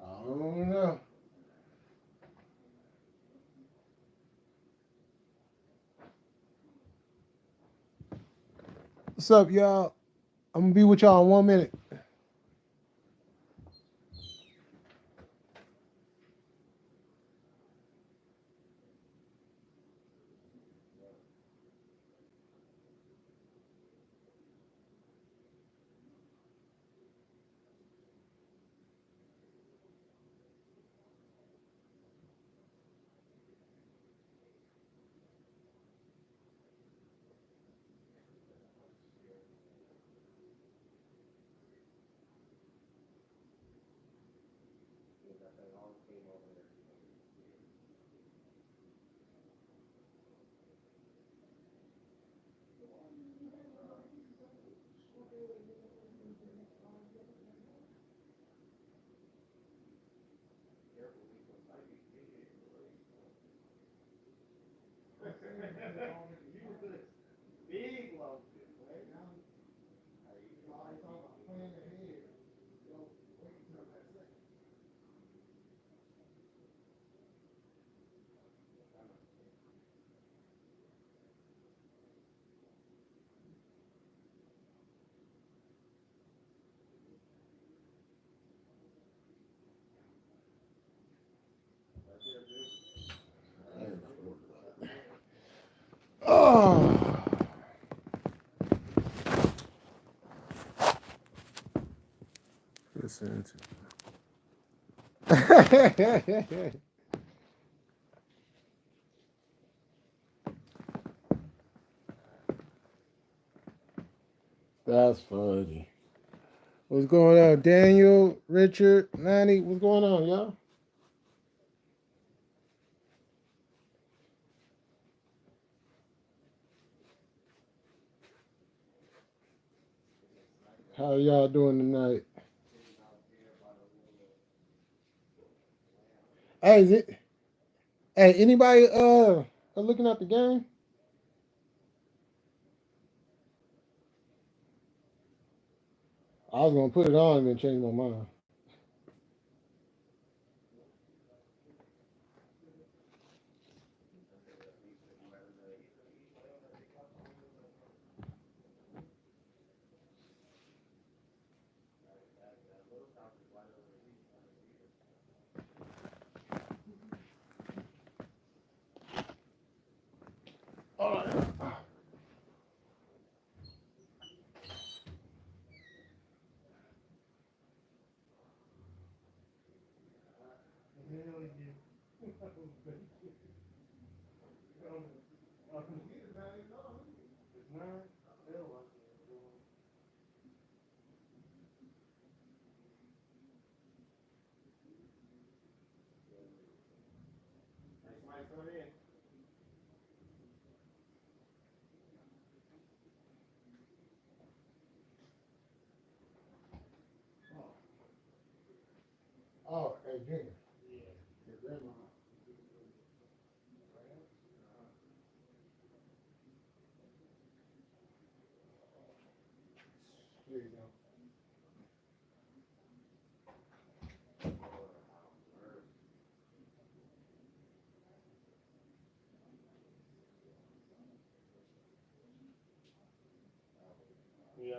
I don't know. What's up, y'all? I'm gonna be with y'all in 1 minute. Oh, listen to. That's funny. What's going on, Daniel, Richard, Manny? What's going on, y'all? How y'all doing tonight? Hey, hey, anybody looking at the game? I was gonna put it on and then change my mind. All right. Oh, hey, Junior. Your grandma. There you go. Yeah.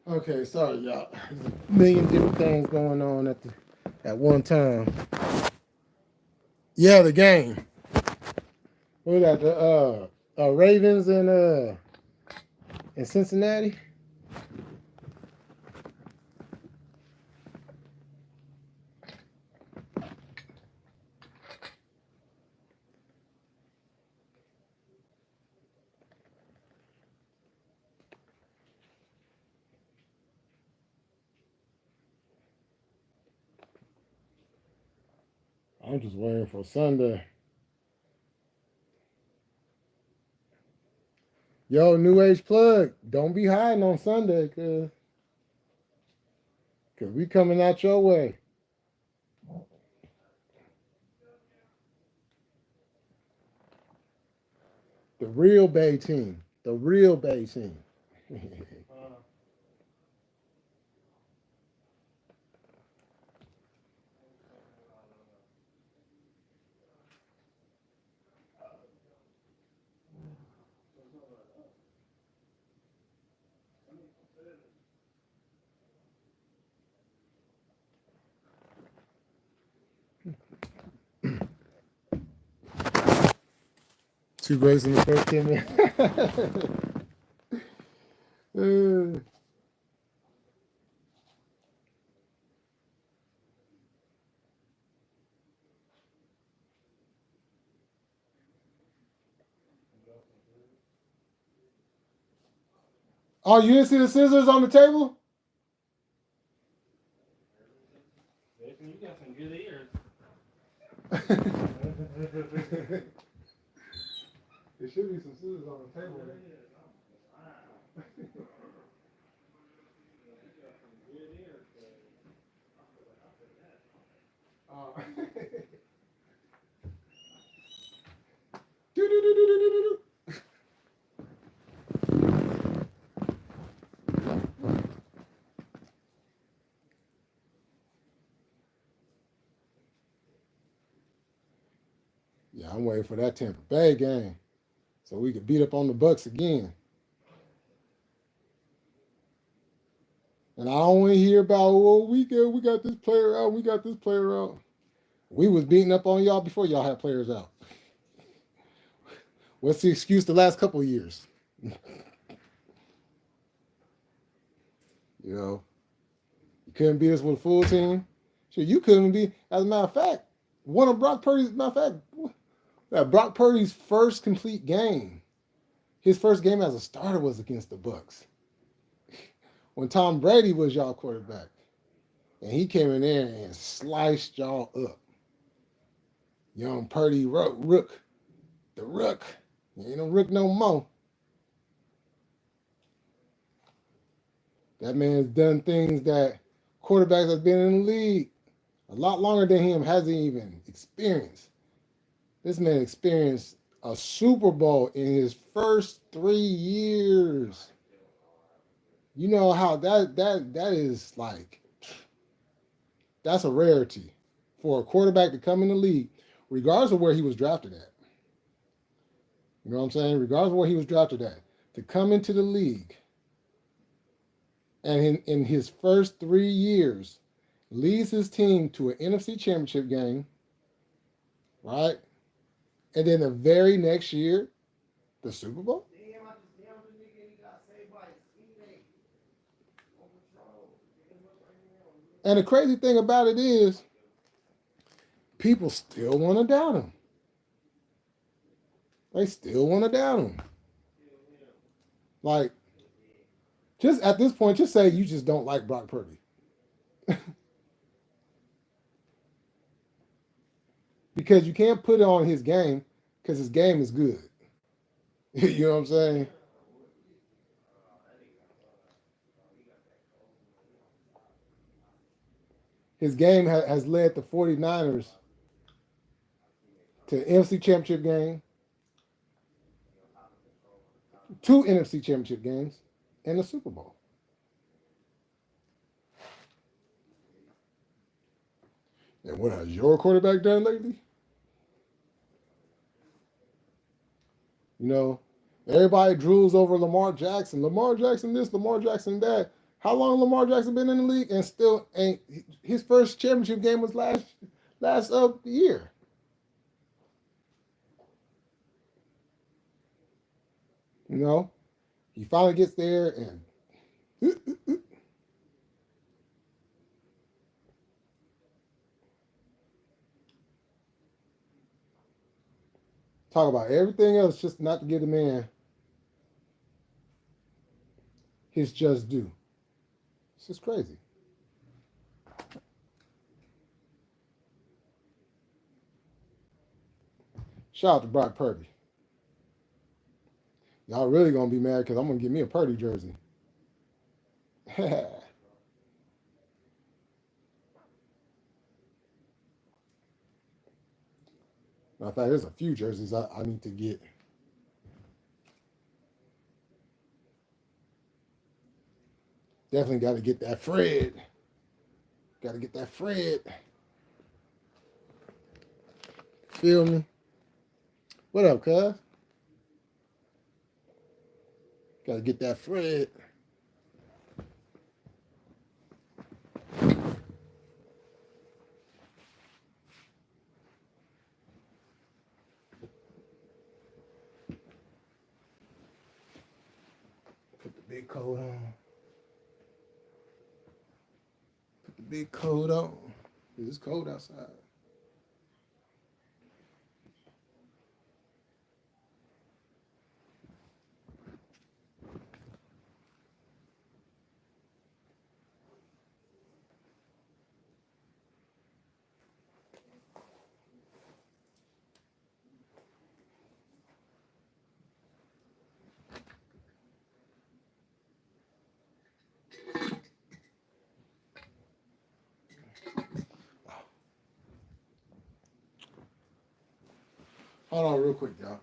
Okay, sorry, y'all. There's a million different things going on at one time. Yeah, the game. What was that? The Ravens in Cincinnati. I'm just waiting for Sunday. Yo, New Age plug. Don't be hiding on Sunday, cause we coming out your way. The real Bay team. The real Bay team. Two breaks in the first 10 minutes. Oh, you didn't see the scissors on the table? Jason, you got some good ears. There should be some scissors on the table. Yeah, I'm waiting for that Tampa Bay game so we could beat up on the Bucks again. And I don't want to hear about, oh, we got this player out, we got this player out. We was beating up on y'all before y'all had players out. What's the excuse the last couple of years? You know, you couldn't beat us with a full team. Sure, you couldn't be. As a matter of fact, one of Brock Purdy's, matter of fact, Brock Purdy's first complete game, his first game as a starter was against the Bucks. When Tom Brady was y'all quarterback. And he came in there and sliced y'all up. Young Purdy Rook. The Rook. You ain't no Rook no more. That man's done things that quarterbacks have been in the league a lot longer than him hasn't even experienced. This man experienced a Super Bowl in his first 3 years. You know how that is like, that's a rarity for a quarterback to come in the league, regardless of where he was drafted at. You know what I'm saying? Regardless of where he was drafted at, to come into the league and in his first 3 years leads his team to an NFC Championship game, right? And then the very next year, the Super Bowl. And the crazy thing about it is, people still want to doubt him. They still want to doubt him. Like, just at this point, just say you just don't like Brock Purdy. Because you can't put it on his game because his game is good. You know what I'm saying? His game has led the 49ers to NFC Championship game, 2 NFC Championship games, and the Super Bowl. And what has your quarterback done lately? You know, everybody drools over Lamar Jackson. Lamar Jackson this, Lamar Jackson that. How long Lamar Jackson been in the league and still ain't his first championship game was last year. You know, he finally gets there and talk about everything else just not to give the man his just due. It's just crazy. Shout out to Brock Purdy. Y'all really gonna be mad because I'm gonna get me a Purdy jersey. Matter of fact, there's a few jerseys I need to get. Definitely got to get that Fred. Got to get that Fred. Feel me? What up, cuz? Got to get that Fred. Put the big coat on. Put the big coat on. It's cold outside. Hold on real quick, y'all.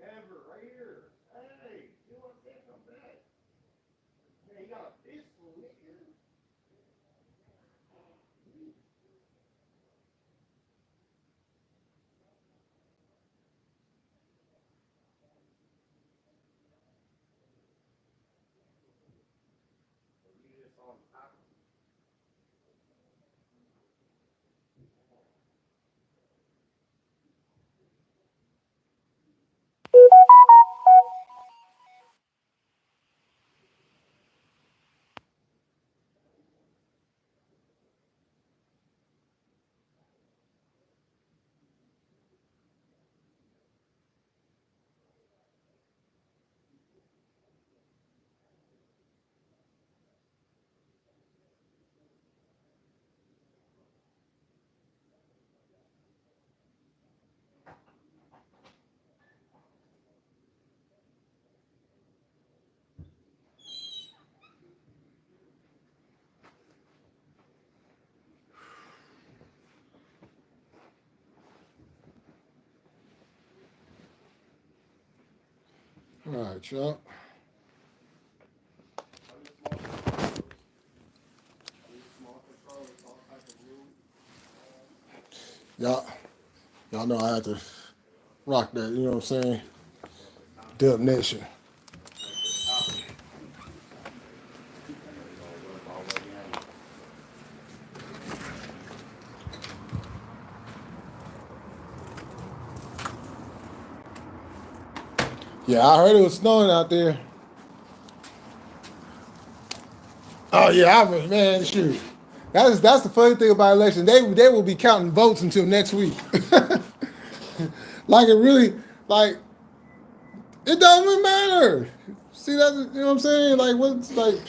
Never, right here. Hey, you want to come back? Hey, you got a pistol here. You just on top. All right, y'all. Y'all know I have to rock that, you know what I'm saying? Dub Nation. Yeah, I heard it was snowing out there. Oh yeah, man, shoot. That's the funny thing about election. They will be counting votes until next week. Like it really, like it doesn't matter. See that? You know what I'm saying? Like what's like?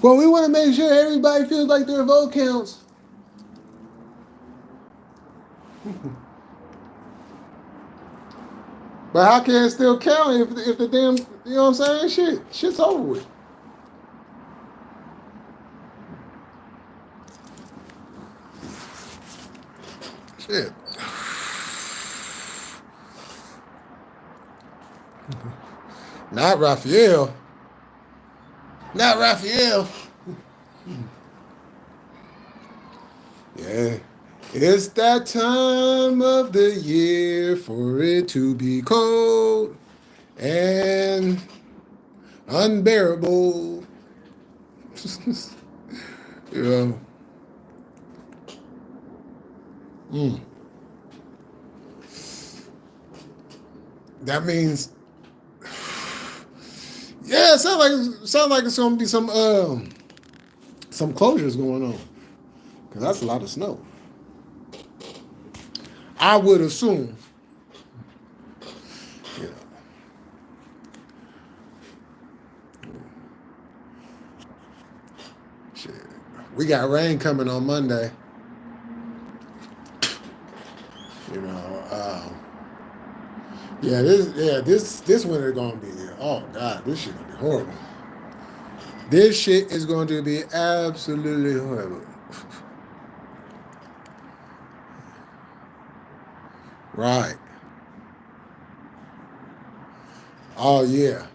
Well, we want to make sure everybody feels like their vote counts. But how can it still count if the damn, you know what I'm saying? Shit's over with. Shit. Not Raphael. Not Raphael. Yeah. It's that time of the year for it to be cold and unbearable. Yeah. That means, yeah, it sounds like it's gonna be some closures going on, because that's a lot of snow. I would assume. Yeah. Shit. We got rain coming on Monday. You know, this winter gonna be, oh God, this shit gonna be horrible. This shit is going to be absolutely horrible. Right. Oh yeah.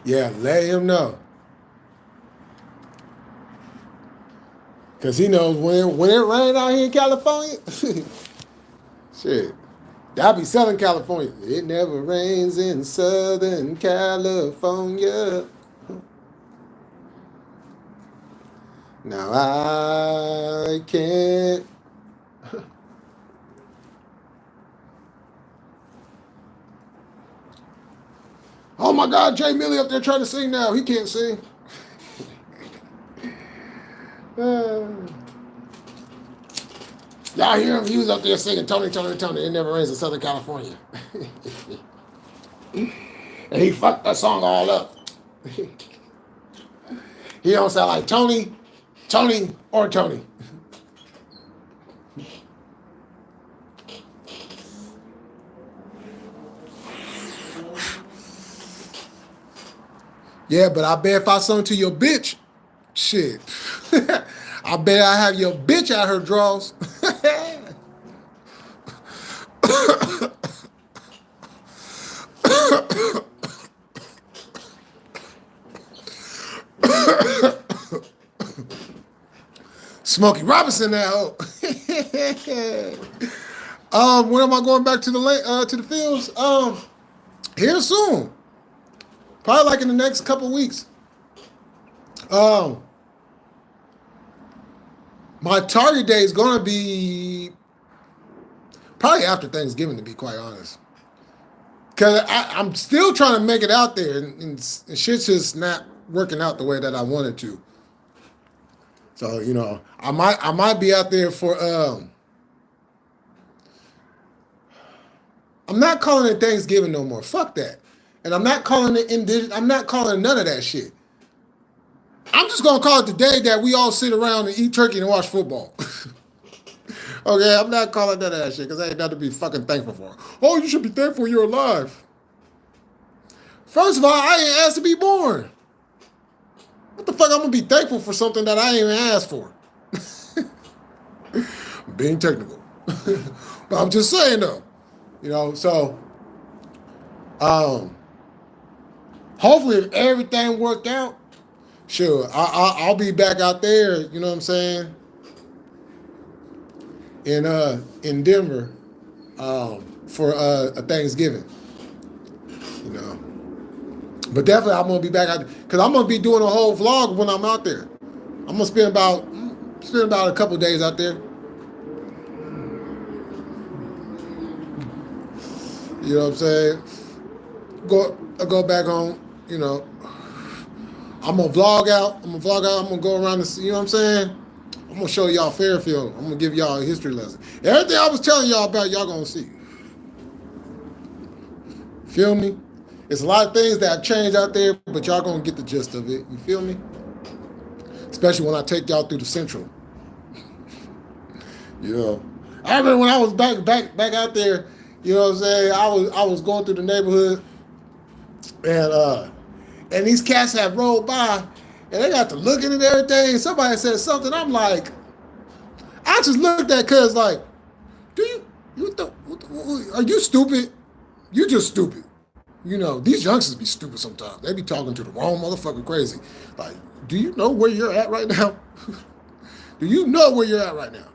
Yeah, let him know. Cause he knows when it rains out here in California, shit. I'll be selling California. It never rains in Southern California. Now I can't. Oh my God, J Militant up there trying to sing now. He can't sing. Y'all hear him? He was up there singing Tony, Tony, Tony. It never rains in Southern California. And he fucked that song all up. He don't sound like Tony, Tony, or Tony. Yeah, but I bet if I sung to your bitch, shit. I bet I have your bitch out her drawers. Smokey Robinson now. When am I going back to the fields? Here soon. Probably like in the next couple weeks. My target day is gonna be probably after Thanksgiving, to be quite honest. Cause I'm still trying to make it out there, and shit's just not working out the way that I wanted to. So you know, I might be out there for. I'm not calling it Thanksgiving no more. Fuck that. And I'm not calling it indigenous. I'm not calling none of that shit. I'm just gonna call it the day that we all sit around and eat turkey and watch football. Okay, I'm not calling none of that shit because I ain't nothing to be fucking thankful for. Oh, you should be thankful you're alive. First of all, I ain't asked to be born. What the fuck I'm gonna be thankful for something that I ain't even asked for? Being technical. But I'm just saying though, you know, so hopefully if everything worked out, sure, I'll be back out there, you know what I'm saying? In Denver, for a Thanksgiving, you know. But definitely I'm gonna be back out because I'm gonna be doing a whole vlog when I'm out there. I'm gonna spend about a couple days out there. You know what I'm saying? go back home. You know, I'm gonna vlog out. I'm gonna go around the. You know what I'm saying? I'm gonna show y'all Fairfield. I'm gonna give y'all a history lesson. Everything I was telling y'all about, y'all gonna see. Feel me? It's a lot of things that have changed out there, but y'all gonna get the gist of it. You feel me? Especially when I take y'all through the Central. You know, I remember when I was back out there. You know what I'm saying? I was going through the neighborhood, and these cats have rolled by, and they got to looking at everything. Somebody said something. I'm like, I just looked at cuz like, are you stupid? You just stupid. You know, these youngsters be stupid sometimes. They be talking to the wrong motherfucker crazy. Like, do you know where you're at right now? Do you know where you're at right now?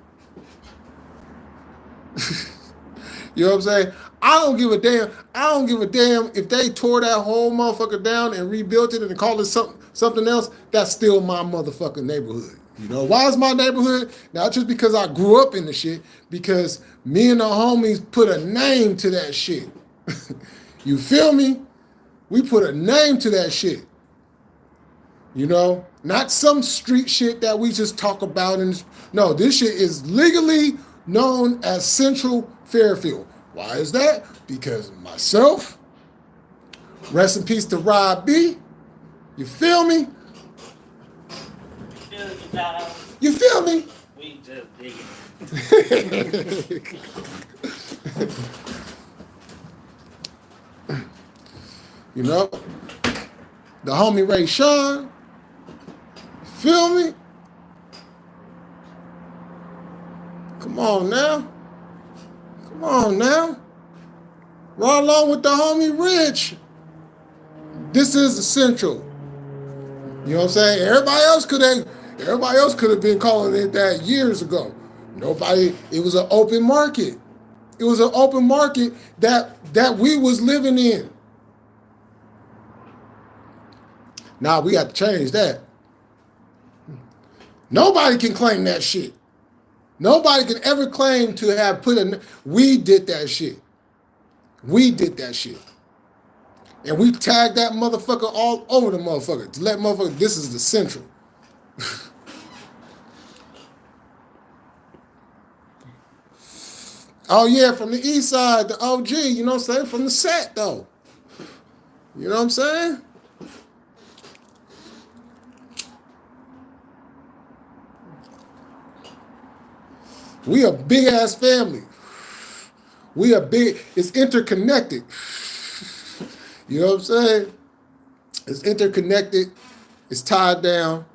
You know what I'm saying? I don't give a damn. I don't give a damn if they tore that whole motherfucker down and rebuilt it and called it something else. That's still my motherfucking neighborhood. You know, why is my neighborhood? Not just because I grew up in the shit, because me and the homies put a name to that shit. You feel me? We put a name to that shit. You know, not some street shit that we just talk about. No, this shit is legally known as Central Fairfield. Why is that? Because myself, rest in peace to Rob B. You feel me? You feel me? We just digging. You know, the homie Ray Sean. Feel me? Come on now. Come on now. Right along with the homie Rich. This is the Central. You know what I'm saying? Everybody else could have been calling it that years ago. Nobody, it was an open market. It was an open market that we was living in. Now we got to change that. Nobody can claim that shit. Nobody can ever claim to have we did that shit. We did that shit. And we tagged that motherfucker all over the motherfucker to let motherfucker, this is the Central. Oh yeah, from the east side, the OG, you know what I'm saying? From the set though. You know what I'm saying? We a big ass family. We are big, it's interconnected. You know what I'm saying? It's interconnected, it's tied down,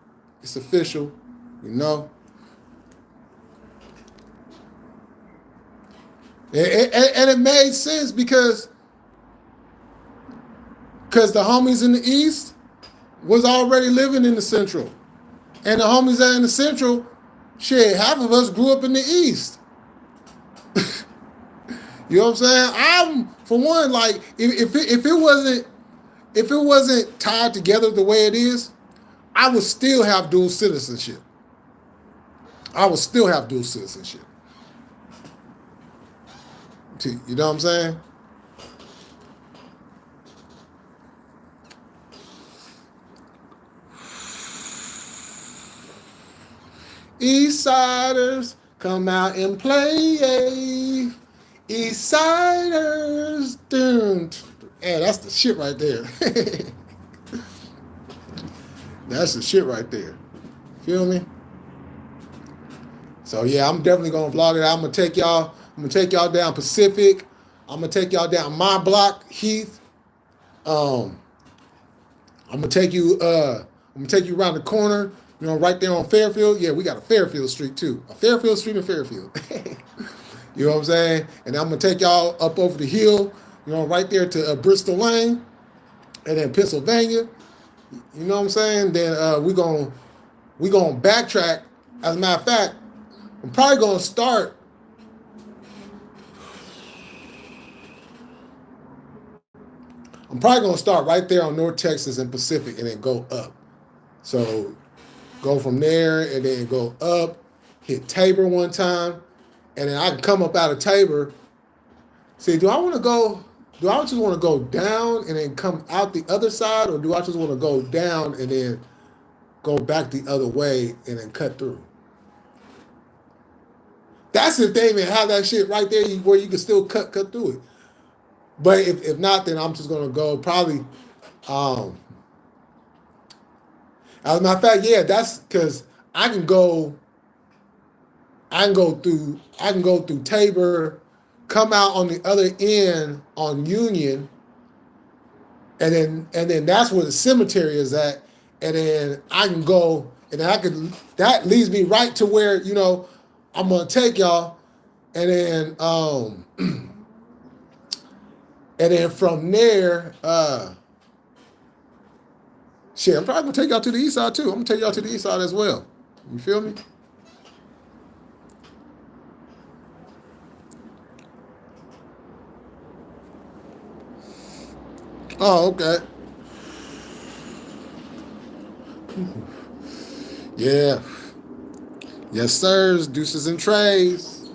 it's official, you know? And it made sense because the homies in the East was already living in the Central. And the homies that in the Central, shit, half of us grew up in the East. You know what I'm saying? I'm, for one, like, if it wasn't tied together the way it is, I would still have dual citizenship. You know what I'm saying? Eastsiders, come out and play. Eastsiders, dude. Yeah, that's the shit right there. That's the shit right there. Feel me? So yeah, I'm definitely gonna vlog it. I'm gonna take y'all down Pacific. I'm gonna take y'all down my block, Heath. I'm gonna take you around the corner, you know, right there on Fairfield. Yeah, we got a Fairfield Street too. A Fairfield Street in Fairfield. You know what I'm saying? And I'm gonna take y'all up over the hill, you know, right there to Bristol Lane, and then Pennsylvania. You know what I'm saying? Then we gonna backtrack. As a matter of fact, I'm probably gonna start. I'm probably gonna start right there on North Texas and Pacific, and then go up. So go from there and then go up, hit Tabor one time, and then I can come up out of Tabor. See, do I want to go? do I just want to go down and then come out the other side, or do I just want to go down and then go back the other way and then cut through? That's if they even have that shit right there where you can still cut through it. But if not, then I'm just gonna go probably. As a matter of fact, yeah, that's because I can go through Tabor, come out on the other end on Union, and then that's where the cemetery is at, and then I can go, and then that leads me right to where I'm gonna take y'all, and then and then from there, shit, I'm probably gonna take y'all to the east side too. I'm gonna take y'all to the east side as well. You feel me? Oh, okay. Yeah. Yes, sirs. Deuces and trays.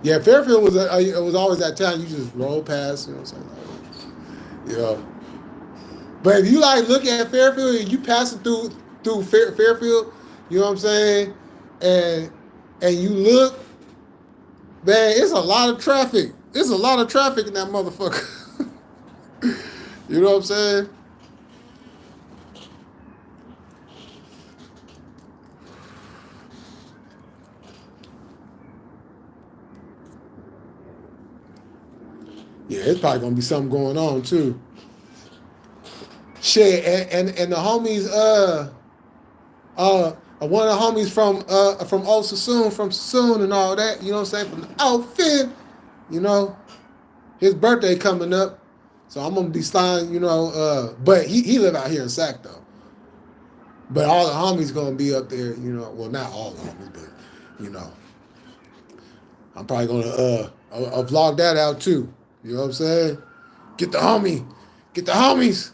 Yeah, Fairfield was it was always that town you just roll past. You know what I'm saying? But if you look at Fairfield and you passing through Fairfield, you know what I'm saying, and you look, man, it's a lot of traffic. It's a lot of traffic in that motherfucker. You know what I'm saying? Yeah, it's probably gonna be something going on too. Shit, and the homies, one of the homies from Old Sassoon, from Sassoon and all that, you know what I'm saying, from the outfit, his birthday coming up, so I'm gonna be sliding, but he live out here in Sac though. But all the homies gonna be up there, well, not all the homies, but I'm probably gonna vlog that out too. You know what I'm saying? Get the homies.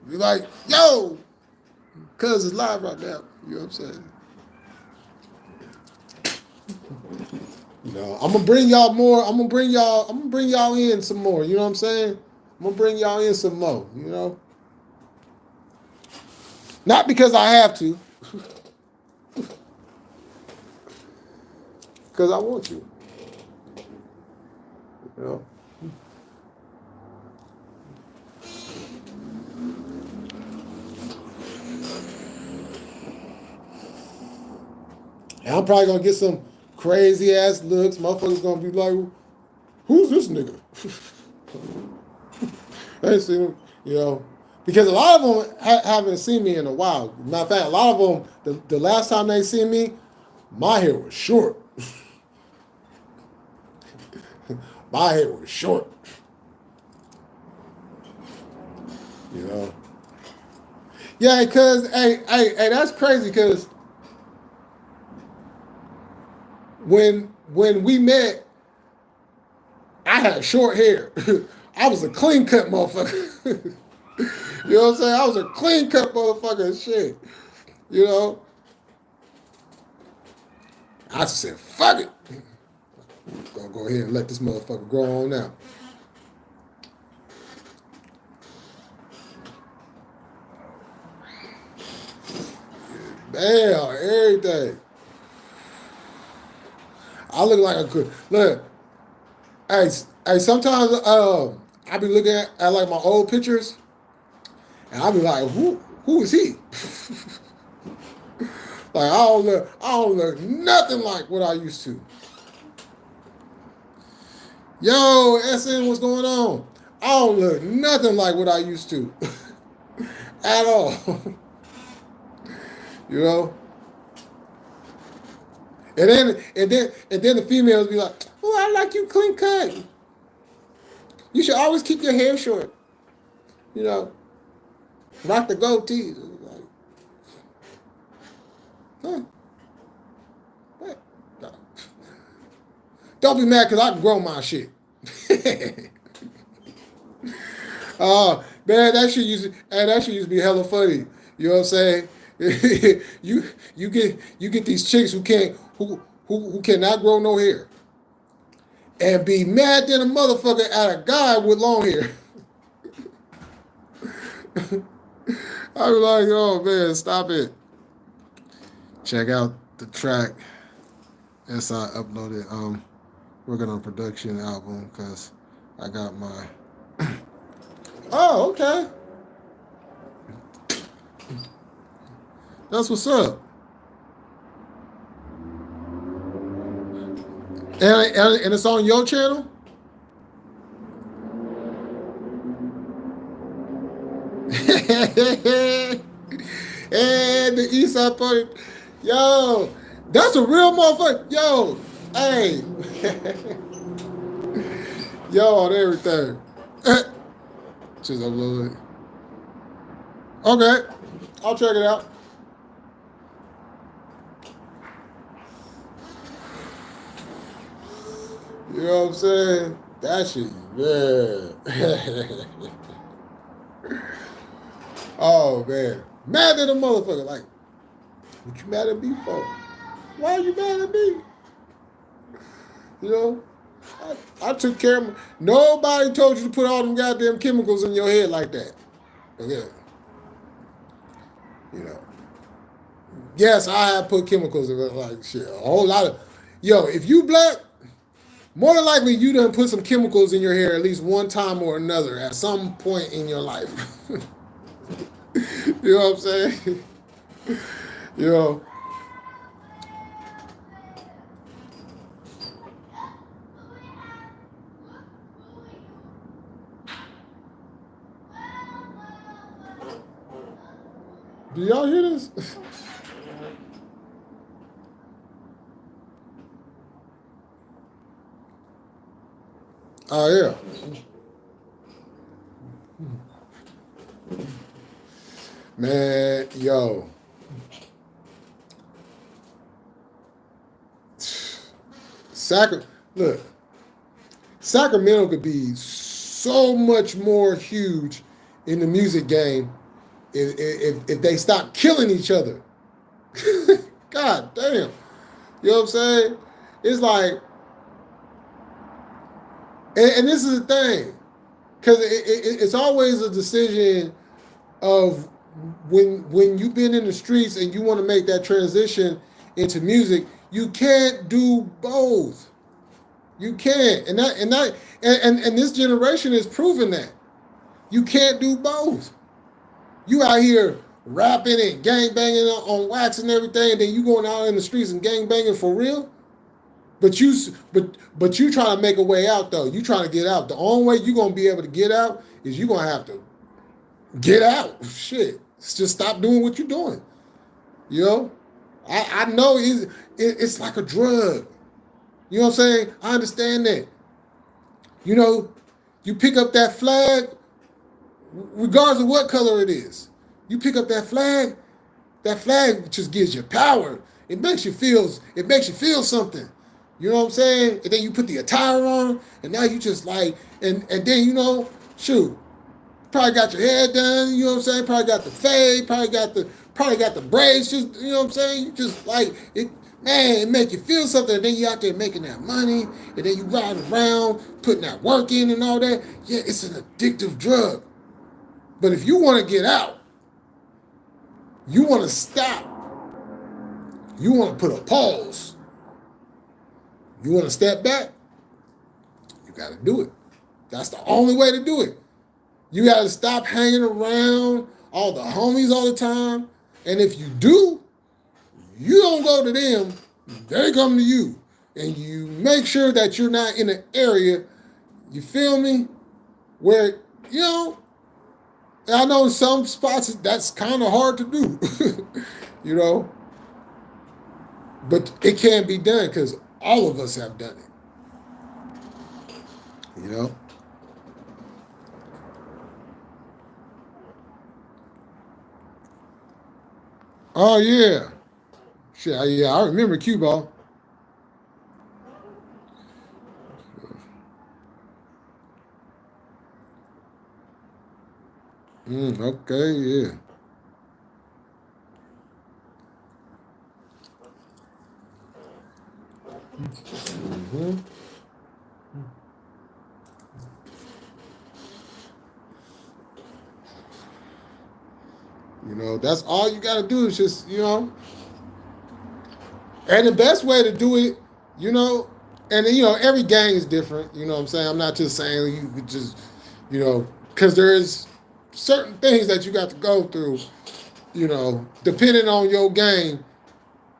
Be like, yo, cuz it's live right now. You know what I'm saying? I'm gonna bring y'all more. I'm gonna bring y'all in some more. You know what I'm saying? I'm gonna bring y'all in some more. Not because I have to, because I want to. And I'm probably gonna get some crazy ass looks. Motherfuckers gonna be like, "Who's this nigga?" I ain't seen him, because a lot of them haven't seen me in a while. Matter of fact, a lot of them, the last time they seen me, my hair was short. My hair was short. Yeah, cause hey, that's crazy. Cause when we met, I had short hair. I was a clean cut motherfucker. You know what I'm saying? I was a clean cut motherfucker and shit. I just said, fuck it. Gonna go ahead and let this motherfucker grow on now. Damn, everything. I look like a good look. Hey, sometimes I be looking at like my old pictures, and I be like, who is he? Like I don't look nothing like what I used to. Yo, SN, what's going on? I don't look nothing like what I used to. At all. And then the females be like, "Oh, I like you clean cut. You should always keep your hair short. Rock the goatee." Like, huh? What? No. Don't be mad because I can grow my shit. Man, that shit used to be hella funny. You know what I'm saying? you get these chicks who cannot grow no hair. and be mad than a motherfucker at a guy with long hair. I was like, oh man, stop it. Check out the track. Yes, I uploaded. Working on production album because I got my. Oh, okay. That's what's up. And it's on your channel? And the Eastside Party. Yo, that's a real motherfucker. Yo, hey. Yo, on everything. Just upload it. Okay. I'll check it out. You know what I'm saying? That shit, man. Oh, man. Mad at a motherfucker. Like, what you mad at me for? Why are you mad at me? You know? I took care of nobody told you to put all them goddamn chemicals in your head like that. Okay. You know. Yes, I have put chemicals in it like shit. A whole lot of. Yo, if you black, more than likely you done put some chemicals in your hair at least one time or another at some point in your life. You know what I'm saying? You know. Do y'all hear this? Oh, yeah. Man, yo. Look, Sacramento could be so much more huge in the music game if they stop killing each other. God damn. You know what I'm saying? It's like, and this is the thing, because it's always a decision of when you've been in the streets and you want to make that transition into music, you can't do both. You can't, and this generation is proving that you can't do both. You out here rapping and gang banging on wax and everything, and then you going out in the streets and gang banging for real. But you trying to make a way out though. You trying to get out. The only way you gonna be able to get out is you gonna have to get out. Shit, just stop doing what you're doing. You know, I know it's like a drug. You know what I'm saying? I understand that. You know, you pick up that flag, regardless of what color it is. You pick up that flag just gives you power. It makes you feel something. You know what I'm saying? And then you put the attire on, and now you just like, and then, you know, shoot, probably got your hair done, you know what I'm saying? Probably got the fade, probably got the braids, just, you know what I'm saying? You just like, it make you feel something, and then you out there making that money, and then you ride around, putting that work in and all that. Yeah, it's an addictive drug. But if you want to get out, you want to stop, you want to put a pause, you want to step back, you got to do it. That's the only way to do it. You got to stop hanging around all the homies all the time. And if you do, you don't go to them, they come to you. And you make sure that you're not in an area, you feel me, where, you know, I know in some spots that's kind of hard to do, you know. But it can be done because all of us have done it, you know. Oh, yeah. Shit, yeah, I remember cue ball. Okay, yeah. know, that's all you got to do is just, you know, and the best way to do it, you know, and you know, every gang is different. You know what I'm saying? I'm not just saying you could just, you know, because there's certain things that you got to go through, you know, depending on your gang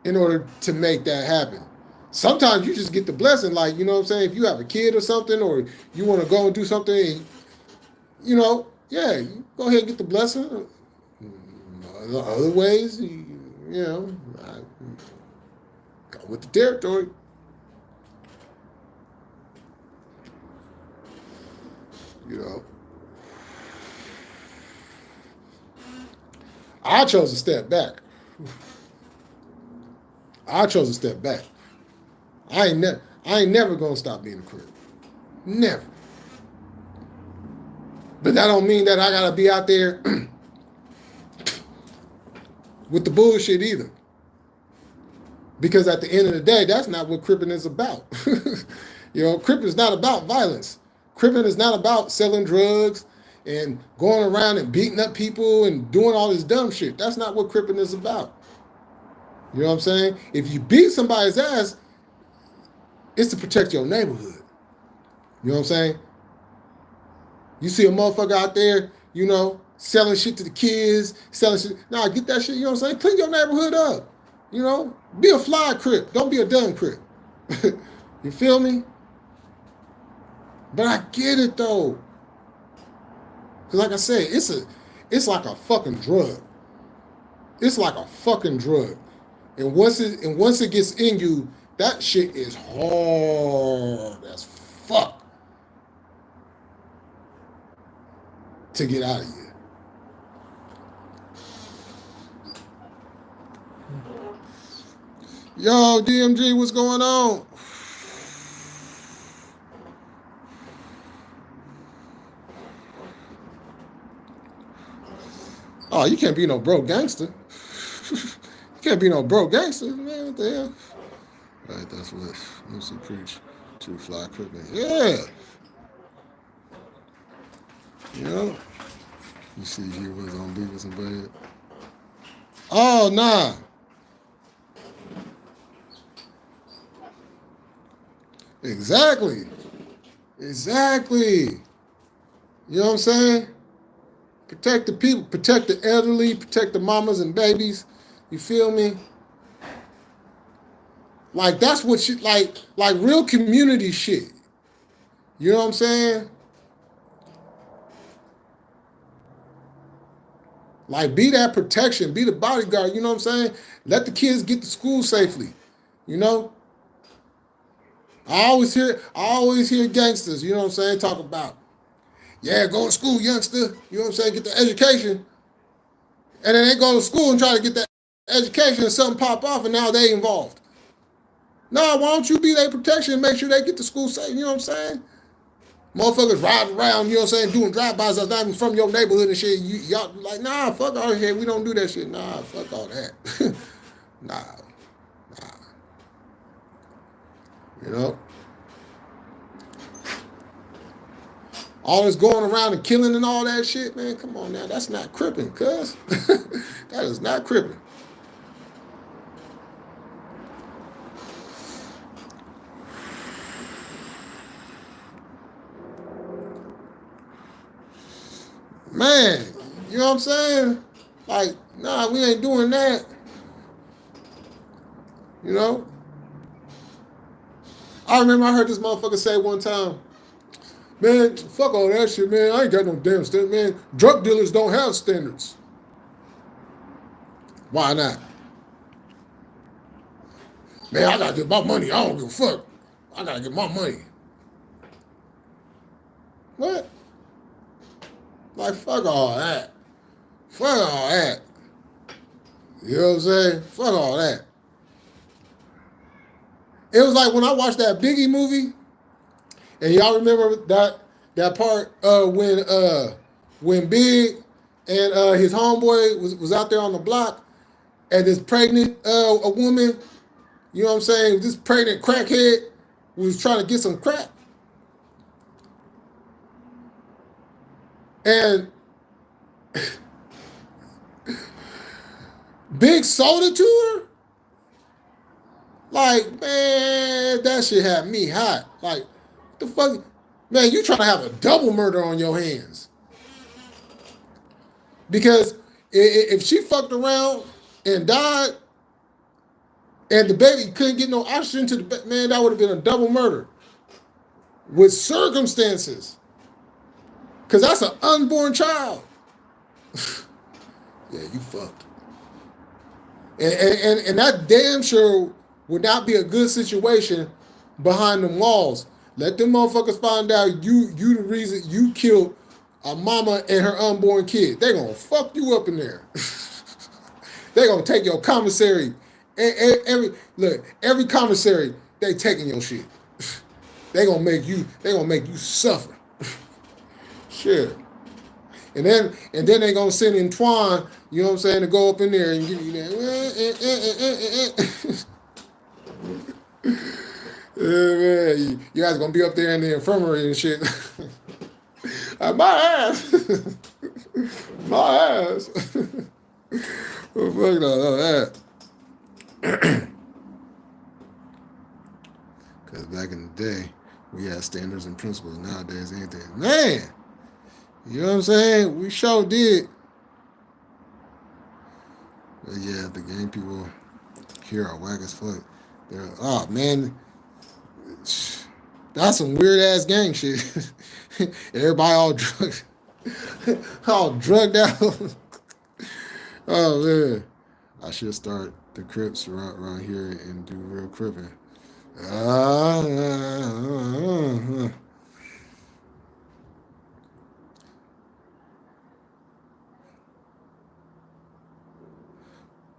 in order to make that happen. Sometimes you just get the blessing, like, you know what I'm saying? If you have a kid or something, or you want to go and do something, and, you know, yeah, you go ahead and get the blessing. Other ways, you know, go with the territory. You know, I chose to step back. I chose to step back. I ain't never gonna stop being a Crip. Never. But that don't mean that I gotta be out there with the bullshit either. Because at the end of the day, that's not what Crippin' is about. You know, Crippin' is not about violence. Crippin' is not about selling drugs and going around and beating up people and doing all this dumb shit. That's not what Crippin' is about. You know what I'm saying? If you beat somebody's ass, it's to protect your neighborhood. You know what I'm saying? You see a motherfucker out there, you know, selling shit to the kids, selling shit. Nah, get that shit, you know what I'm saying? Clean your neighborhood up. You know? Be a fly Crip. Don't be a dumb Crip. You feel me? But I get it though. Cause like I said, it's like a fucking drug. It's like a fucking drug. And once it gets in you, that shit is hard as fuck to get out of you. Yo, DMG, what's going on? Oh, you can't be no broke gangster. You can't be no broke gangster, man. What the hell? Right, that's what Lucy preach. True fly Crippin'. Yeah. You know? You see he was on Beavis and Bud. Oh, nah. Exactly. You know what I'm saying? Protect the people, protect the elderly, protect the mamas and babies. You feel me? Like that's what shit, like real community shit. You know what I'm saying? Like be that protection, be the bodyguard, you know what I'm saying? Let the kids get to school safely. You know? I always hear gangsters, you know what I'm saying, talk about, yeah, go to school, youngster, you know what I'm saying, get the education. And then they go to school and try to get that education and something pop off and now they involved. Nah, why don't you be their protection and make sure they get to school safe, you know what I'm saying? Motherfuckers riding around, you know what I'm saying, doing drive-bys that's not even from your neighborhood and shit. Y'all like, nah, fuck all that shit. We don't do that shit. Nah, fuck all that. Nah. You know? All this going around and killing and all that shit, man, come on now. That's not Crippin', cuz. That is not Crippin'. Man, you know what I'm saying? Like, nah, we ain't doing that. You know? I remember I heard this motherfucker say one time, man, fuck all that shit, man. I ain't got no damn standards, man. Drug dealers don't have standards. Why not? Man, I gotta get my money. I don't give a fuck. I gotta get my money. What? Like, fuck all that. Fuck all that. You know what I'm saying? Fuck all that. It was like when I watched that Biggie movie, and y'all remember that part when Big and his homeboy was out there on the block, and this pregnant a woman, you know what I'm saying, this pregnant crackhead was trying to get some crack. And Big soda to her? Like, man, that shit had me hot. Like, what the fuck? Man, you trying to have a double murder on your hands. Because if she fucked around and died, and the baby couldn't get no oxygen to the man, that would have been a double murder. With circumstances. Because that's an unborn child. Yeah, you fucked. And that damn sure would not be a good situation behind them walls. Let them motherfuckers find out you the reason you killed a mama and her unborn kid. They gonna fuck you up in there. They gonna take your commissary. Every commissary, they taking your shit. They gonna make you suffer. Shit. And then they gonna send Antoine, you know what I'm saying, to go up in there and give you that. Man, you guys gonna be up there in the infirmary and shit. My ass. My ass. Oh, fuck no, that. Because back in the day, we had standards and principles. Nowadays, anything. Man, you know what I'm saying? We sure did. But yeah, the game people here are whack as fuck. They're, oh, man, that's some weird-ass gang shit. Everybody all drugged out. Oh, man. I should start the Crips around here and do real cripping.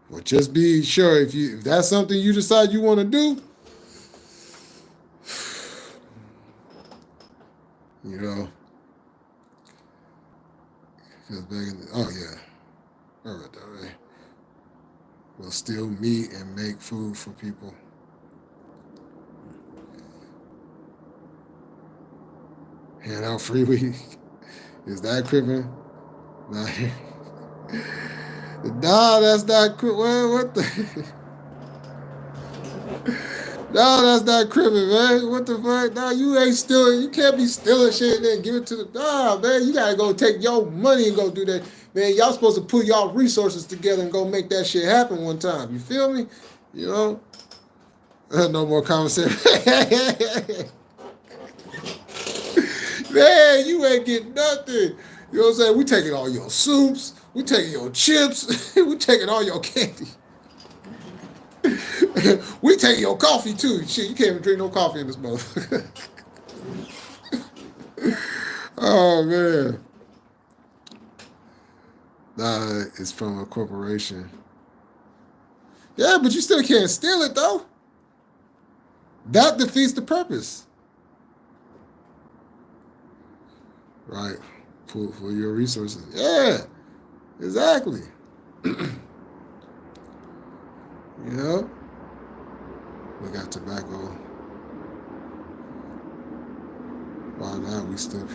Well, just be sure if that's something you decide you want to do, you know. Because back in oh yeah, all right, all right. We'll steal meat and make food for people. Hand out free weed. Is that crippin'? Nah. No, that's not crippin'. What the? No, that's not crippin', man. What the fuck? No, you ain't stealing. You can't be stealing shit and then give it to the. Nah, man, you gotta go take your money and go do that. Man, y'all supposed to put y'all resources together and go make that shit happen one time. You feel me? You know? No more conversation. Man, you ain't getting nothing. You know what I'm saying? We taking all your soups. We taking your chips. We taking all your candy. We taking your coffee too. Shit, you can't even drink no coffee in this motherfucker. Oh, man. Nah, it's from a corporation. Yeah, but you still can't steal it, though. That defeats the purpose. Right. For your resources. Yeah, exactly. You know? We got tobacco. Why not? We still...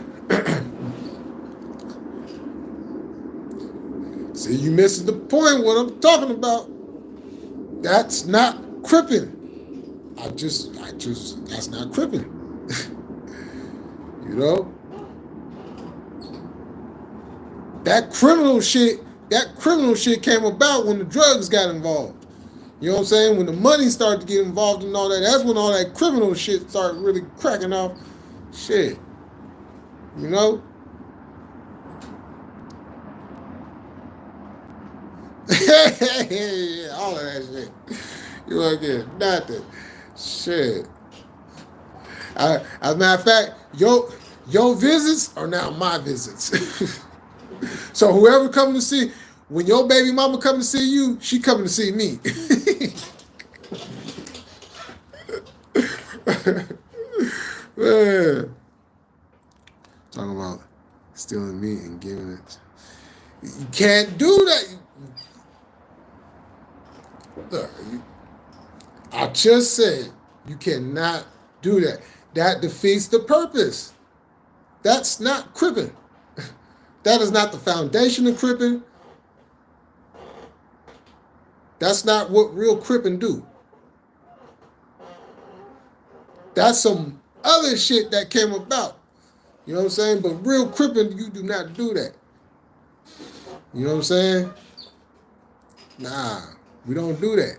See, you missing the point what I'm talking about. That's not crippin'. That's not crippin'. You know? That criminal shit came about when the drugs got involved. You know what I'm saying? When the money started to get involved and all that, that's when all that criminal shit started really cracking off. Shit. You know? Yeah, all of that shit. You won't get nothing. Shit. As a matter of fact, your visits are now my visits. So whoever come to see, when your baby mama come to see you, she coming to see me. Man. Talking about stealing meat and giving it. You can't do that. Look, I just said you cannot do that. That defeats the purpose. That's not cripping. That is not the foundation of cripping. That's not what real Crippin' do. That's some other shit that came about. You know what I'm saying? But real Crippin', you do not do that. You know what I'm saying? Nah, we don't do that.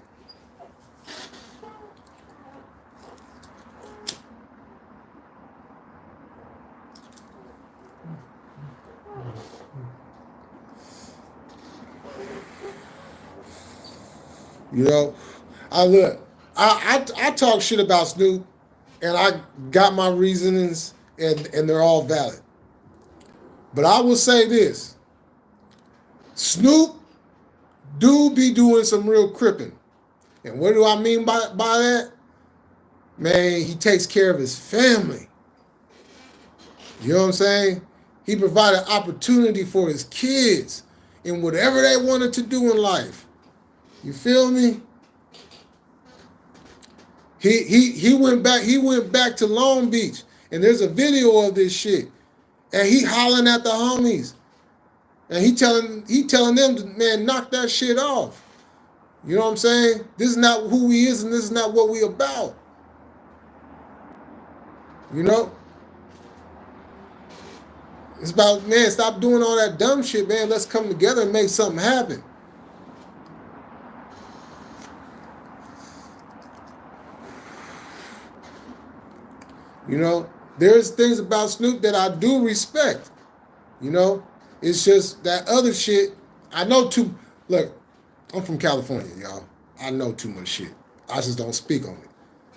You know, I talk shit about Snoop, and I got my reasonings, and they're all valid. But I will say this: Snoop do be doing some real cripping, and what do I mean by that? Man, he takes care of his family. You know what I'm saying? He provided opportunity for his kids in whatever they wanted to do in life. You feel me? He went back to Long Beach, and there's a video of this shit, and he hollering at the homies, and he telling them to, man, knock that shit off. You know what I'm saying? This is not who he is, and this is not what we about. You know? It's about, man, stop doing all that dumb shit, man. Let's come together and make something happen. You know, there's things about Snoop that I do respect. You know, it's just that other shit. I know too. Look, I'm from California, y'all. I know too much shit. I just don't speak on it.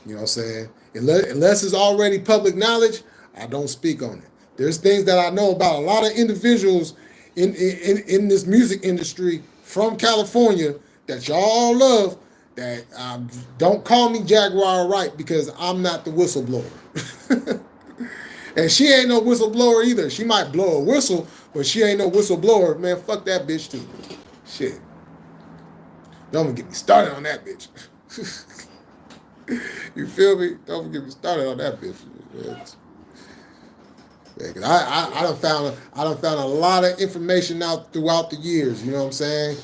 You know what I'm saying? Unless it's already public knowledge, I don't speak on it. There's things that I know about a lot of individuals in this music industry from California that y'all love. That don't call me Jaguar Wright because I'm not the whistleblower. And she ain't no whistleblower either. She might blow a whistle, but she ain't no whistleblower. Man, fuck that bitch too. Shit. Don't even get me started on that bitch. You feel me? Don't even get me started on that bitch. Man, I done found a lot of information out throughout the years. You know what I'm saying?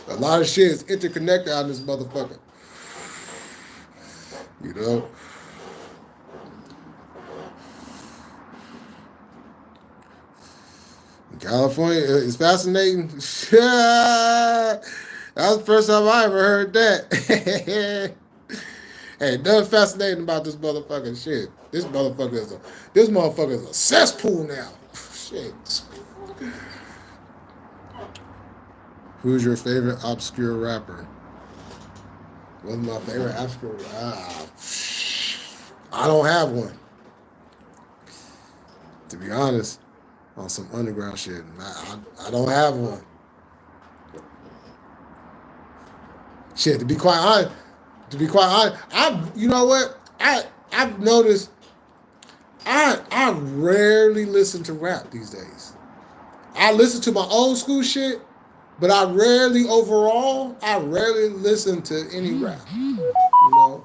A lot of shit is interconnected out in this motherfucker. You know? California is fascinating. That's the first time I ever heard that. Hey, nothing fascinating about this motherfucking shit. This motherfucker is a cesspool now. Shit. Who's your favorite obscure rapper? What's my favorite obscure? I don't have one. To be honest, on some underground shit, I don't have one. Shit, to be quite honest, you know what? I've noticed I rarely listen to rap these days. I listen to my old school shit, but I rarely listen to any rap. You know?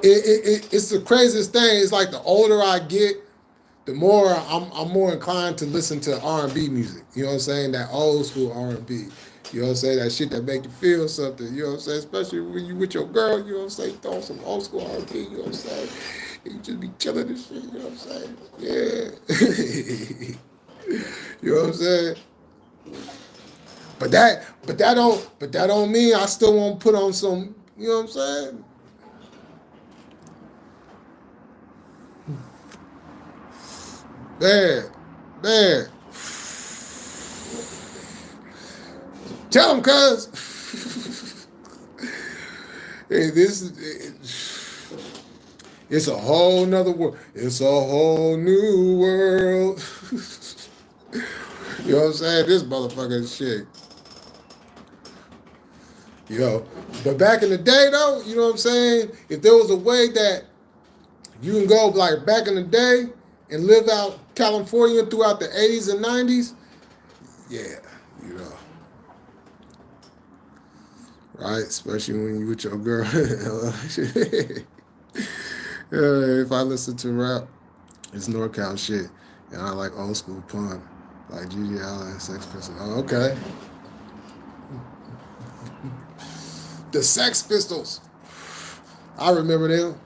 It's the craziest thing. It's like the older I get, the more I'm more inclined to listen to R&B music. You know what I'm saying? That old school R&B. You know what I'm saying? That shit that make you feel something. You know what I'm saying? Especially when you with your girl, you know what I'm saying? Throw some old school R&B, you know what I'm saying? You just be chilling and shit, you know what I'm saying? Yeah. You know what I'm saying? But that don't mean I still won't put on some, you know what I'm saying? Man. Tell him, cuz. Hey, it's a whole nother world. It's a whole new world. You know what I'm saying? This motherfucking shit. You know, but back in the day, though, you know what I'm saying? If there was a way that you can go, like, back in the day and live out California throughout the 80s and 90s, yeah, you know. Right? Especially when you with your girl. If I listen to rap, it's NorCal shit. And I like old school punk. Like G.G. Allen, Sex Pistols. Oh, okay. The Sex Pistols. I remember them.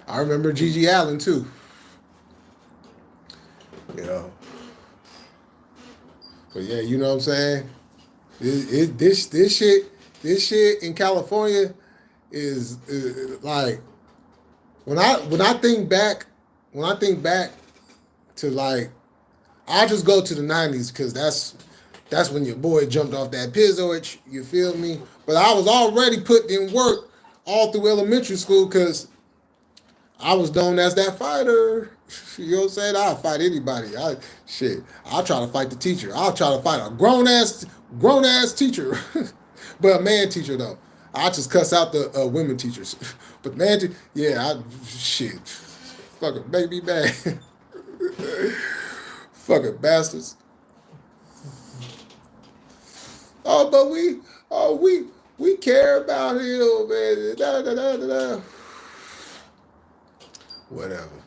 I remember G.G. Allen too. You know. But yeah, you know what I'm saying? This shit in California is like when I think back to like I'll just go to the 90s because that's when your boy jumped off that pizzoich, you feel me? But I was already put in work all through elementary school because I was known as that fighter. You know what I'm saying? I'll fight anybody. I'll try to fight the teacher. I'll try to fight a grown ass teacher. But a man teacher though. I just cuss out the women teachers. But man, shit. Fucking make me mad. Fucking bastards. Oh, but we care about him, man. Da, da, da, da, da. Whatever.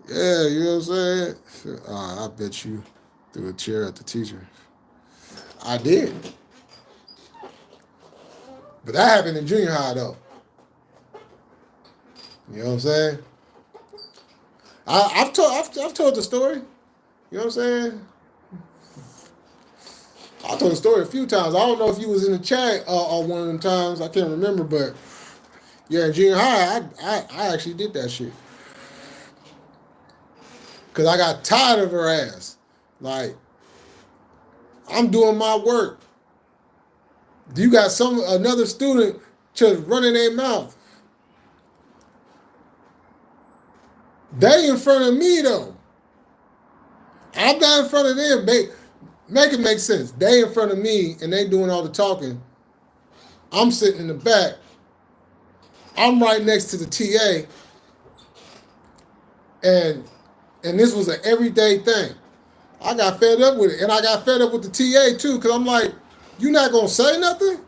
Yeah, you know what I'm saying? I bet you threw a chair at the teacher. I did. But that happened in junior high, though. You know what I'm saying? I've told the story. You know what I'm saying? I told the story a few times. I don't know if you was in the chat on one of them times. I can't remember, but yeah, in junior high, I actually did that shit. Because I got tired of her ass. Like, I'm doing my work. You got another student just running their mouth. They in front of me, though. I'm not in front of them. Make it make sense. They in front of me, and they doing all the talking. I'm sitting in the back. I'm right next to the TA. And this was an everyday thing. I got fed up with it. And I got fed up with the TA, too, because I'm like, you not going to say nothing?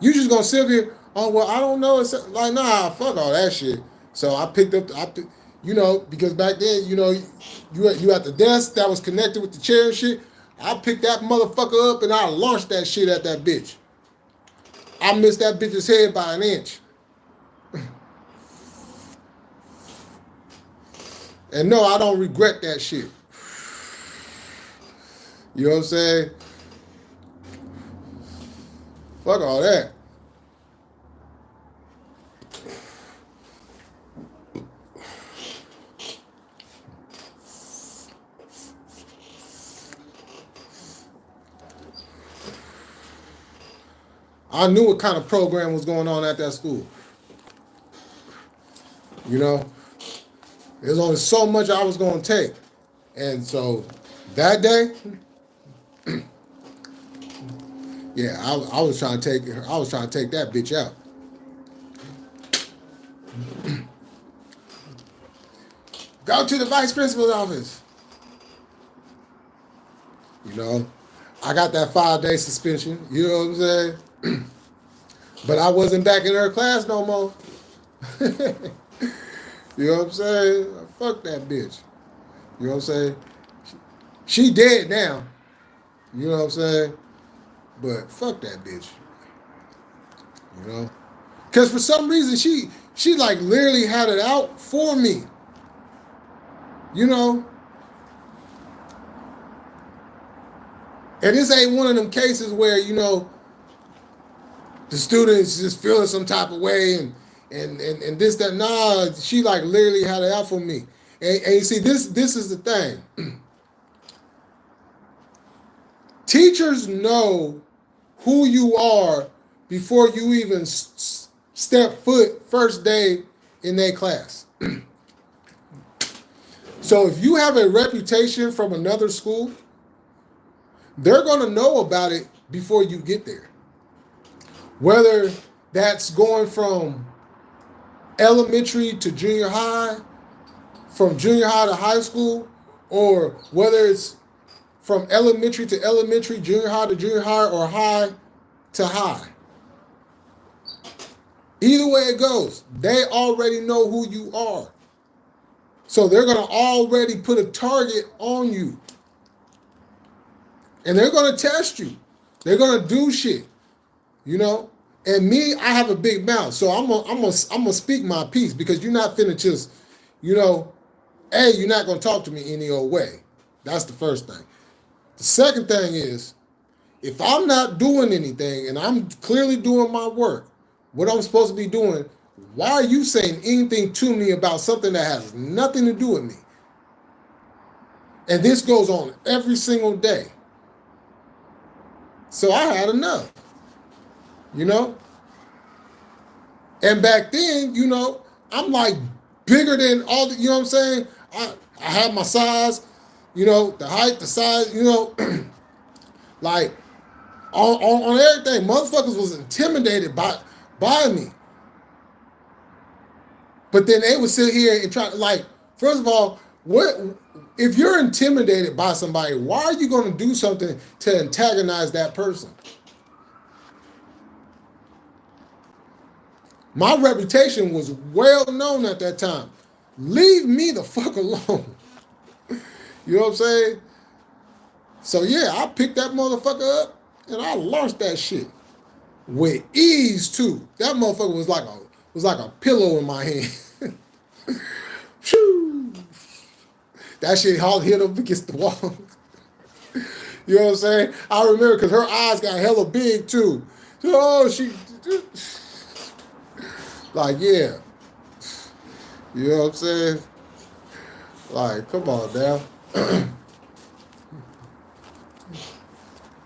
You just going to sit here, oh, well, I don't know. It's like, nah, fuck all that shit. So I picked up, because back then, you at the desk that was connected with the chair and shit. I picked that motherfucker up and I launched that shit at that bitch. I missed that bitch's head by an inch. And no, I don't regret that shit. You know what I'm saying? Fuck all that. I knew what kind of program was going on at that school. You know? There's only so much I was going to take. And so that day, yeah, I was trying to take that bitch out. Go to the vice principal's office. You know, I got that 5-day suspension. You know what I'm saying? But I wasn't back in her class no more. You know what I'm saying? Fuck that bitch. You know what I'm saying? She dead now. You know what I'm saying? But fuck that bitch. You know? Because for some reason, she like literally had it out for me. You know? And this ain't one of them cases where, the students just feeling some type of way and this, that. Nah, she like literally had it out for me. And you see, this is the thing. Teachers know who you are before you even step foot first day in their class. So if you have a reputation from another school, they're going to know about it before you get there. Whether that's going from elementary to junior high, from junior high to high school, or whether it's from elementary to elementary, junior high to junior high, or high to high. Either way it goes, they already know who you are. So they're going to already put a target on you. And they're going to test you. They're going to do shit, you know? And me, I have a big mouth, so I'm gonna speak my piece, because you're not finna just, you know, you're not gonna talk to me any old way. That's the first thing. The second thing is, if I'm not doing anything and I'm clearly doing my work, what I'm supposed to be doing, why are you saying anything to me about something that has nothing to do with me? And this goes on every single day. So I had enough, you know? And back then, you know, I'm like bigger than all the, you know what I'm saying? I had my size, you know, the height, the size, you know, like on everything. Motherfuckers was intimidated by me. But then they would sit here and try, like, first of all, what if you're intimidated by somebody, why are you going to do something to antagonize that person? My reputation was well known at that time. Leave me the fuck alone. You know what I'm saying? So yeah, I picked that motherfucker up and I launched that shit with ease too. That motherfucker was like a pillow in my hand. That shit all hit up against the wall. You know what I'm saying? I remember because her eyes got hella big too. Oh, she like, yeah. You know what I'm saying? Like, come on now.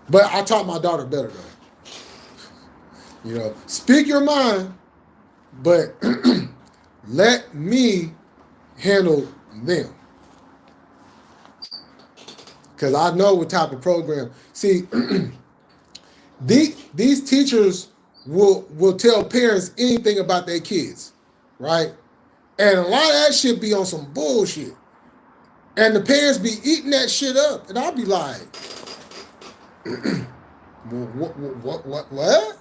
But I taught my daughter better though. You know, speak your mind, but let me handle them. Because I know what type of program. See, these teachers will tell parents anything about their kids, right? And a lot of that shit be on some bullshit. And the parents be eating that shit up. And I'll be like, what?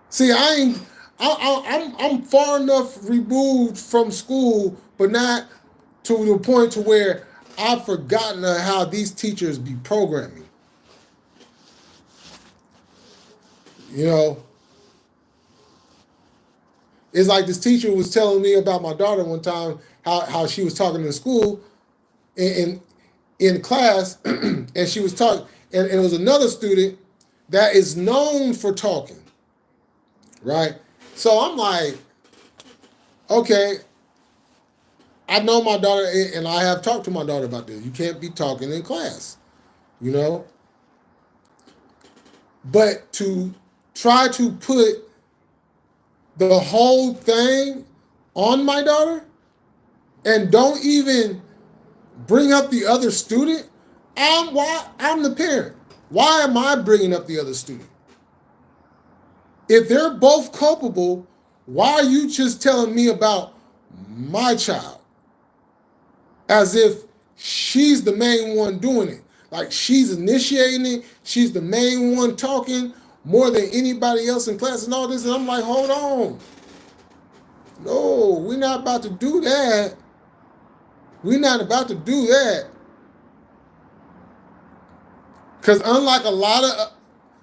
See, I'm far enough removed from school, but not to the point to where I've forgotten how these teachers be programming. You know, it's like this teacher was telling me about my daughter one time, how she was talking in school in class, and she was talking, and it was another student that is known for talking, right? So I'm like, okay, I know my daughter, and I have talked to my daughter about this. You can't be talking in class, you know? But to try to put the whole thing on my daughter and don't even bring up the other student, I'm the parent. Why am I bringing up the other student? If they're both culpable, why are you just telling me about my child? As if she's the main one doing it. Like she's initiating it, she's the main one talking more than anybody else in class and all this. And I'm like, hold on. No, we're not about to do that. We're not about to do that. Because unlike a lot of,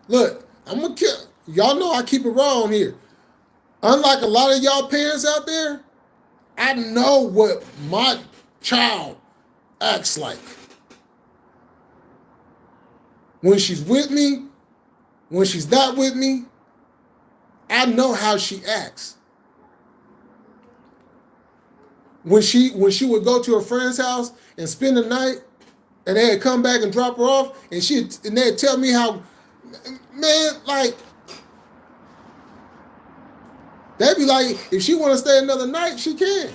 look, I'm going to kill, y'all know I keep it raw on here. Unlike a lot of y'all parents out there, I know what my child acts like. When she's with me, when she's not with me, I know how she acts. When she would go to her friend's house and spend the night, and they'd come back and drop her off, and they'd tell me how, man, like, they'd be like, if she want to stay another night, she can.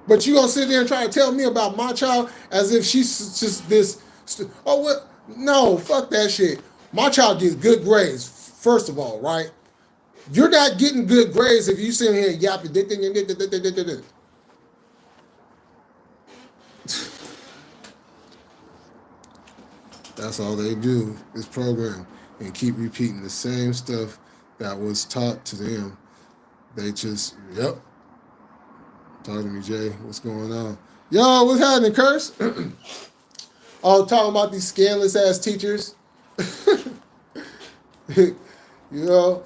But you gonna sit there and try to tell me about my child as if she's just this, oh, what? No, fuck that shit. My child gets good grades, first of all, right? You're not getting good grades if you sit here yapping. That's all they do, this program. and keep repeating the same stuff that was taught to them. They just, yep. Talk to me, Jay. What's going on? Yo, what's happening, Curse? Oh, talking about these scandalous ass teachers. You know,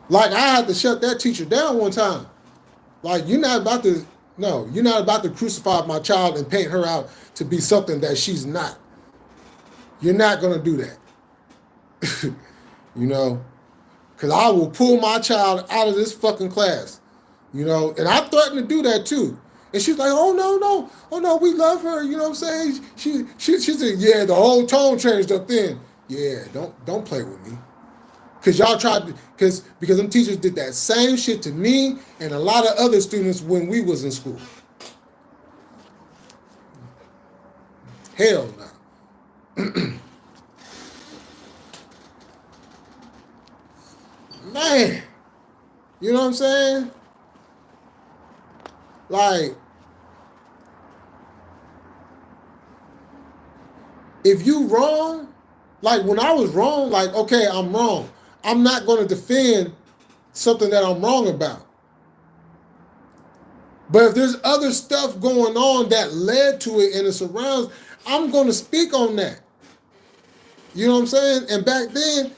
like I had to shut that teacher down one time. Like you're not about to crucify my child and paint her out to be something that she's not. You're not gonna do that. You know, because I will pull my child out of this fucking class. You know, and I threatened to do that too. And she's like, oh no, we love her. You know what I'm saying? She said, yeah, the whole tone changed up then. Yeah, don't play with me. Cause y'all tried to, because them teachers did that same shit to me and a lot of other students when we was in school. Hell no. Man, you know what I'm saying? Like, if you wrong, like when I was wrong, like, okay, I'm wrong. I'm not going to defend something that I'm wrong about. But if there's other stuff going on that led to it and it surrounds, I'm going to speak on that. You know what I'm saying? And back then,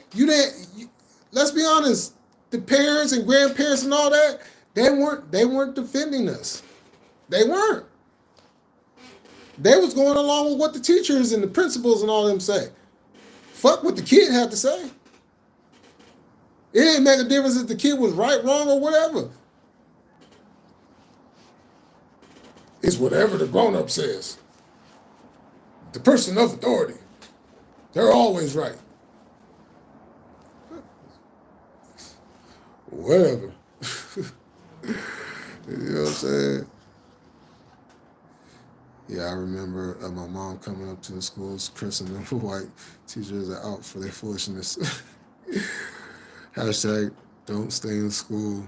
let's be honest, the parents and grandparents and all that, they weren't defending us. They weren't. They was going along with what the teachers and the principals and all them say. Fuck what the kid had to say. It didn't make a difference if the kid was right, wrong, or whatever. It's whatever the grown-up says. The person of authority. They're always right. Whatever. You know what I'm saying? Yeah, I remember my mom coming up to the schools, cursing them white teachers are out for their foolishness. Hashtag don't stay in school.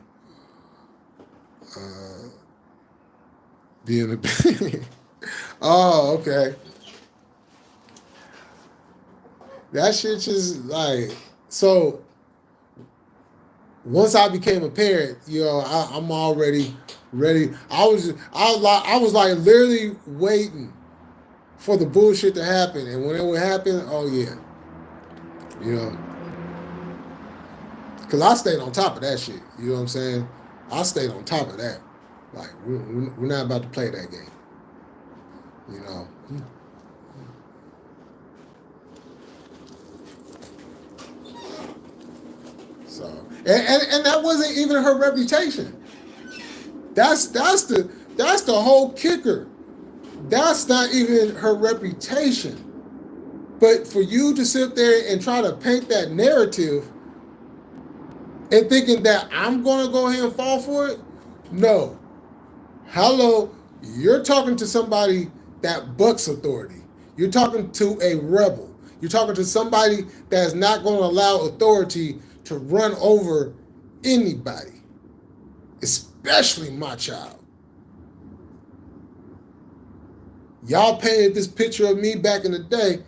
Be in the Oh, okay. That shit just like, so once I became a parent, you know, I'm already ready. I was like literally waiting for the bullshit to happen, and when it would happen, oh yeah, you know, because I stayed on top of that shit. You know what I'm saying? I stayed on top of that. Like we're not about to play that game. You know. So and that wasn't even her reputation. That's the whole kicker. That's not even her reputation. But for you to sit there and try to paint that narrative and thinking that I'm going to go ahead and fall for it, no. Hello, you're talking to somebody that bucks authority. You're talking to a rebel. You're talking to somebody that is not going to allow authority to run over anybody, especially my child. Y'all painted this picture of me back in the day,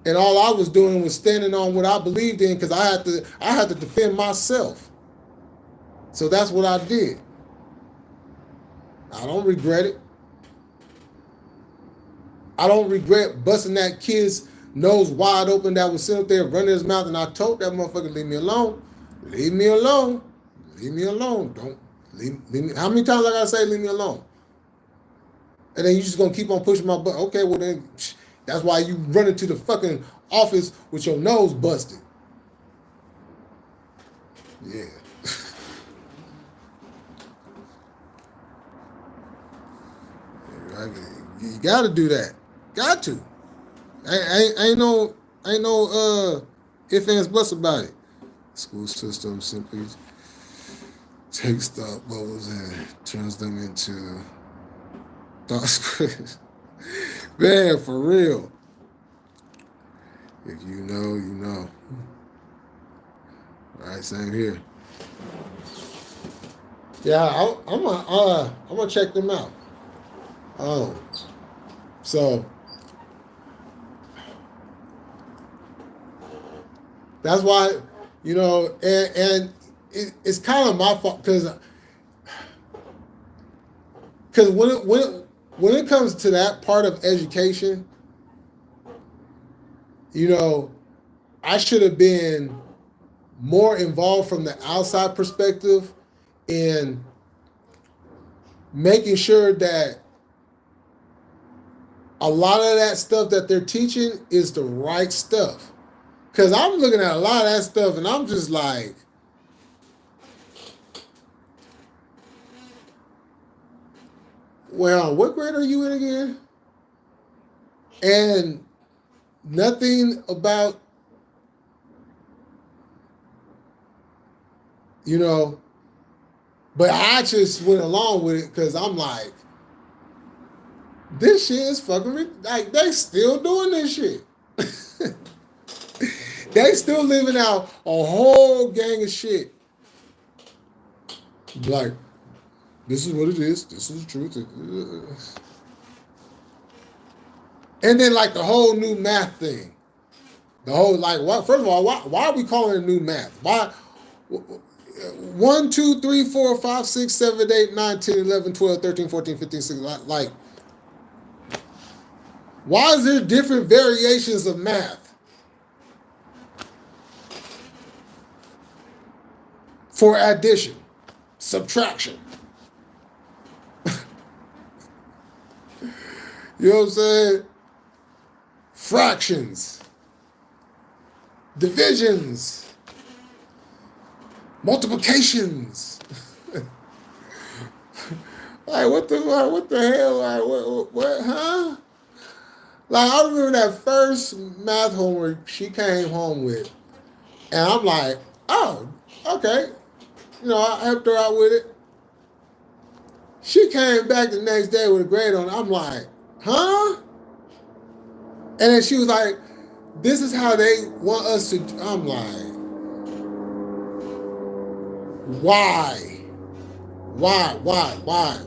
and all I was doing was standing on what I believed in because I had to defend myself. So that's what I did. I don't regret it. I don't regret busting that kid's nose wide open that was sitting up there running his mouth, and I told that motherfucker, leave me alone. Leave me alone. Leave me alone. Don't leave me. How many times I gotta say leave me alone? And then you just gonna keep on pushing my butt. Okay, well then that's why you run into the fucking office with your nose busted. Yeah. You gotta do that. Got to. Ain't no ifs, ands, buts about it. School system simply takes thought bubbles and turns them into thought squares. Man, for real. If you know, you know. All right, same here. Yeah, I'm gonna check them out. So That's why, you know, and it's kind of my fault because when it comes to that part of education, you know, I should have been more involved from the outside perspective in making sure that a lot of that stuff that they're teaching is the right stuff. Because I'm looking at a lot of that stuff and I'm just like, well, what grade are you in again? And nothing about, you know, but I just went along with it because I'm like, this shit is fucking, like, they still doing this shit. They still living out a whole gang of shit. Like, this is what it is. This is the truth. And then, like, the whole new math thing. The whole, like, what? First of all, why are we calling it new math? Why? 1, 2, 3, 4, 5, 6, 7, 8, 9, 10, 11, 12, 13, 14, 15, 16. Like, why is there different variations of math? For addition, subtraction. You know what I'm saying? Fractions, divisions, multiplications. Like, what the hell? Like, what, huh? Like, I remember that first math homework she came home with, and I'm like, oh, okay. You know, I helped her out with it. She came back the next day with a grade on it. I'm like, huh? And then she was like, this is how they want us to. I'm like, why? Why? Why?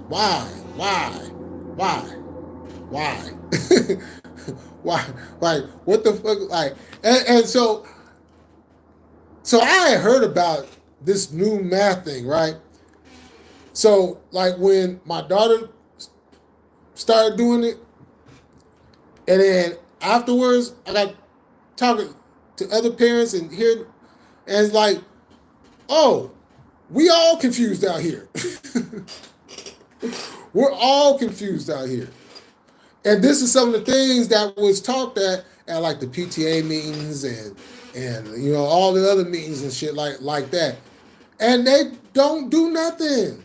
Like, what the fuck? Like, and so I had heard about this new math thing, right? So, like, when my daughter started doing it, and then afterwards, I got talking to other parents and hearing, and it's like, oh, we all confused out here. We're all confused out here. And this is some of the things that was talked at like the PTA meetings and you know, all the other meetings and shit like that. And they don't do nothing.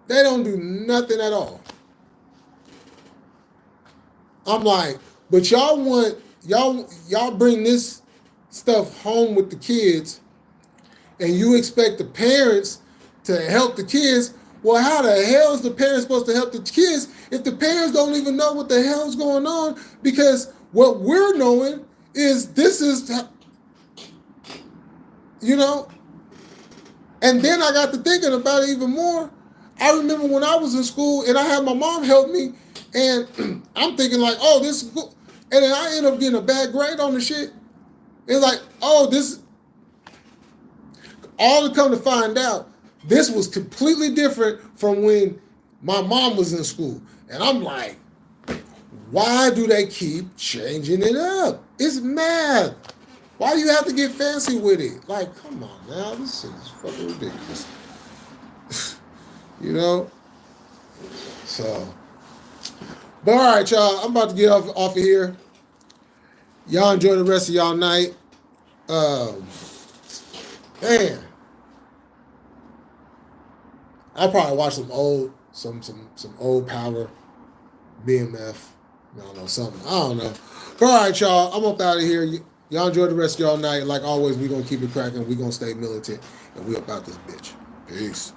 They don't do nothing at all. I'm like, but y'all bring this stuff home with the kids and you expect the parents to help the kids. Well, how the hell is the parents supposed to help the kids if the parents don't even know what the hell's going on? Because what we're knowing is this is, you know. And then I got to thinking about it even more. I remember when I was in school and I had my mom help me, and I'm thinking like, oh, this is cool. And then I end up getting a bad grade on the shit. It's like, oh, this, all to come to find out, this was completely different from when my mom was in school. And I'm like, why do they keep changing it up? It's math. Why do you have to get fancy with it? Like, come on now, this is fucking ridiculous. You know? So, but all right, y'all, I'm about to get off of here. Y'all enjoy the rest of y'all night. Man, I'll probably watch some old Power, BMF. I don't know, something. I don't know. But all right, y'all, I'm up out of here. Y'all enjoy the rest of y'all night. Like always, we gonna keep it cracking. We gonna stay militant, and we about this bitch. Peace.